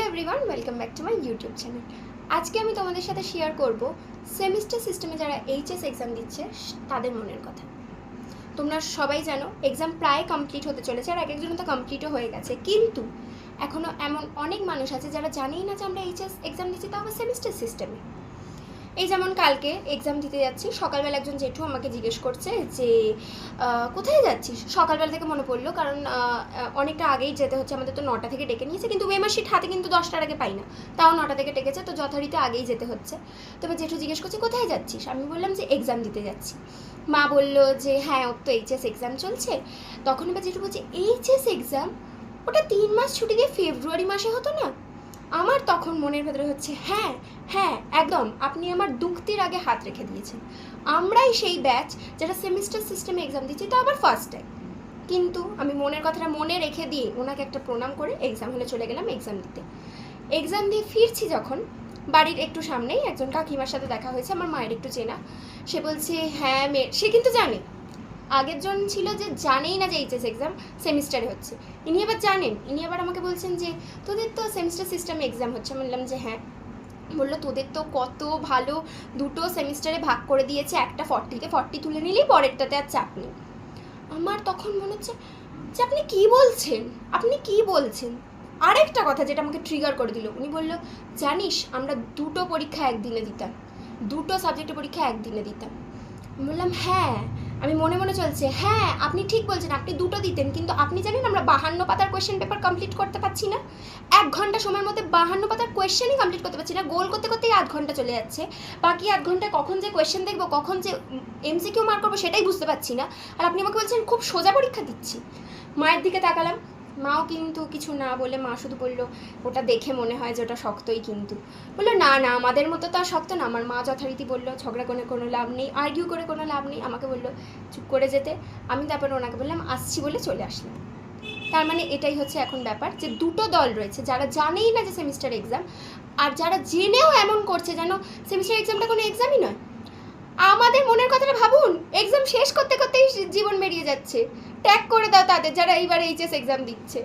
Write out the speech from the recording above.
Everyone, welcome back to my YouTube channel. আজকে আমি তোমাদের সাথে শেয়ার করব সেমিস্টার সিস্টেমে যারা এইচএস এক্সাম দিচ্ছে তাদের মনের কথা। তোমরা সবাই জানো এক্সাম প্রায় কমপ্লিট হতে চলেছে, আর এক একজনের তো কমপ্লিটও হয়ে গেছে, কিন্তু এখনও এমন অনেক মানুষ আছে যারা জানেই না যে আমরা এইচএস এক্সাম দিচ্ছি, তাও আবার সেমিস্টার সিস্টেমে। এই যেমন কালকে এক্সাম দিতে যাচ্ছি, সকালবেলা একজন জেঠু আমাকে জিজ্ঞেস করছে যে কোথায় যাচ্ছিস। সকালবেলা থেকে মনে পড়লো, কারণ অনেকটা আগেই যেতে হচ্ছে, আমাদের তো 9টা থেকে ডেকে নিয়েছে, কিন্তু ওয়েমার শিট হাতে কিন্তু 10টার আগে পাই না, তাও 9টা থেকে ডেকেছে, তো যথারীতি আগেই যেতে হচ্ছে। তবে জেঠু জিজ্ঞেস করছে কোথায় যাচ্ছিস, আমি বললাম যে এক্সাম দিতে যাচ্ছি। মা বললো যে হ্যাঁ, ওর তো এইচএস এক্সাম চলছে। তখন এবার জেঠু বলছে এইচএস এক্সাম, ওটা 3 মাস ছুটি দিয়ে ফেব্রুয়ারি মাসে হতো না? আমার তখন মনের ভেতরে হচ্ছে হ্যাঁ হ্যাঁ, একদম আপনি আমার দুঃখতির আগে হাত রেখে দিয়েছেন। আমরাই সেই ব্যাচ যারা সেমিস্টার সিস্টেমে এক্সাম দিচ্ছি, তো আবার ফার্স্ট টাইম। কিন্তু আমি মনের কথাটা মনে রেখে দিয়ে ওনাকে একটা প্রণাম করে এক্সাম হলে চলে গেলাম এক্সাম দিতে। এক্সাম দিয়ে ফিরছি যখন, বাড়ির একটু সামনেই একজন কাকিমার সাথে দেখা হয়েছে, আমার মায়ের একটু চেনা। সে বলছে হ্যাঁ মেয়ে, সে কিন্তু জানে। আগের জন ছিল যে জানেই না যে এইচএস এক্সাম সেমিস্টারে হচ্ছে, ইনি আবার জানেন। ইনি আবার আমাকে বলছেন যে তোদের তো সেমিস্টার সিস্টেমে এক্সাম হচ্ছে। বললাম যে হ্যাঁ। বললো তোদের তো কত ভালো, দুটো সেমিস্টারে ভাগ করে দিয়েছে, একটা 40-তে 40 তুলে নিলেই পরেরটাতে আর চাপ নেই। আমার তখন মনে হচ্ছে যে আপনি কী বলছেন, আপনি কী বলছেন। আরেকটা কথা যেটা আমাকে ট্রিগার করে দিল, উনি বললো জানিস আমরা দুটো পরীক্ষা একদিনে দিতাম, দুটো সাবজেক্টের পরীক্ষা একদিনে দিতাম। বললাম হ্যাঁ, আমি মনে মনে চলছে হ্যাঁ আপনি ঠিক বলছেন, আপনি দুটো দিতেন, কিন্তু আপনি জানেন আমরা 52 পাতার কোয়েশ্চেন পেপার কমপ্লিট করতে পারছি না। 1 ঘন্টা সময়ের মধ্যে 52 পাতার কোয়েশ্চেনই কমপ্লিট করতে পারছি না, গোল করতে করতেই 8 ঘন্টা চলে যাচ্ছে। বাকি 8 ঘন্টায় কখন যে কোয়েশ্চেন দেখবো, কখন যে এমসিকিউ মার্ক করবো সেটাই বুঝতে পারছি না। আর আপনি আমাকে বলছেন খুব সোজা পরীক্ষা দিচ্ছি। মায়ের দিকে তাকালাম, মাও কিন্তু কিছু না বলে, মা শুধু বললো ওটা দেখে মনে হয় যে ওটা শক্তই, কিন্তু বললো না না আমাদের মতো তো আর শক্ত না। আমার মা যথারীতি বললো ঝগড়া করে কোনো লাভ নেই, আর্গিউ করে কোনো লাভ নেই, আমাকে বললো চুপ করে যেতে। আমি তারপর ওনাকে বললাম আসছি বলে চলে আসলাম। তার মানে এটাই হচ্ছে এখন ব্যাপার, যে দুটো দল রয়েছে যারা জানেই না যে সেমিস্টার এক্সাম, আর যারা জেনেও এমন করছে যেন সেমিস্টার এক্সামটা কোনো এক্সামই নয়। আমাদের মনের কথাটা ভাবুন, এক্সাম শেষ করতে করতেই জীবন বেরিয়ে যাচ্ছে। ট্যাগ করে দাও তাদের যারা এইবার এইচএস এক্সাম দিচ্ছে।